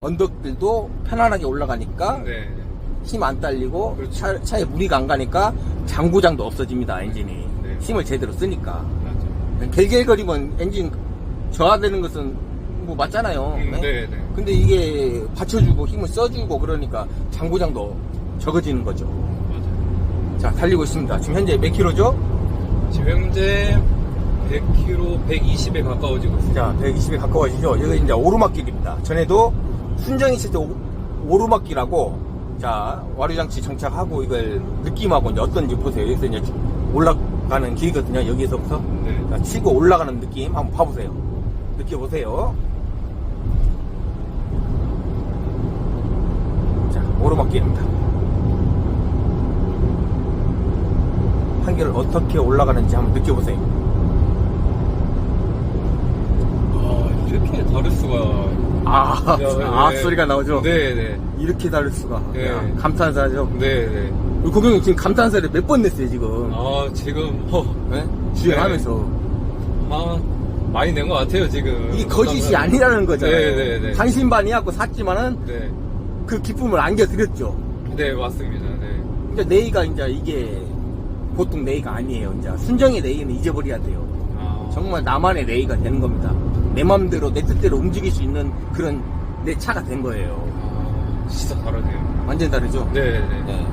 언덕들도 편안하게 올라가니까 네. 힘 안 딸리고 그렇죠. 차에 무리가 안 가니까 장고장도 없어집니다. 엔진이 네. 힘을 제대로 쓰니까. 맞아요. 갤갤거리면 엔진 저하되는 것은 뭐 맞잖아요. 네? 네, 네. 근데 이게 받쳐주고 힘을 써주고 그러니까 장고장도 적어지는 거죠. 맞아요. 자, 달리고 있습니다. 지금 현재 몇 킬로죠? 지금 현재 100km, 120에 가까워지고 있어요. 자, 120에 가까워지죠. 여기 이제 오르막길입니다. 전에도 순정 있을 때 오르막길하고, 자, 와류장치 정착하고 이걸 느낌하고 이제 어떤지 보세요. 여기서 이제 올라가는 길이거든요. 여기서부터. 네. 자, 치고 올라가는 느낌 한번 봐보세요. 느껴보세요. 자, 오르막길입니다. 한길을 어떻게 올라가는지 한번 느껴보세요. 아, 이렇게 다를 수가. 아, 소리가 나오죠? 네네. 이렇게 다를 수가. 네. 야, 감탄사죠? 네네. 우리 고객님 지금 감탄사를 몇 번 냈어요, 지금? 아, 지금, 네? 주행하면서. 아, 많이 낸 것 같아요, 지금. 이게 거짓이 아니라는 거잖아요. 네네네. 반신반의하고 샀지만은 네. 그 기쁨을 안겨드렸죠. 네, 맞습니다. 네. 이제 네이가 이제 이게 보통 네이가 아니에요. 이제 순정의 네이는 잊어버려야 돼요. 아, 정말 나만의 네이가 되는 겁니다. 내 맘대로, 내 뜻대로 움직일 수 있는 그런 내 차가 된 거예요. 진짜 다르네요. 완전 다르죠? 네네네. 네.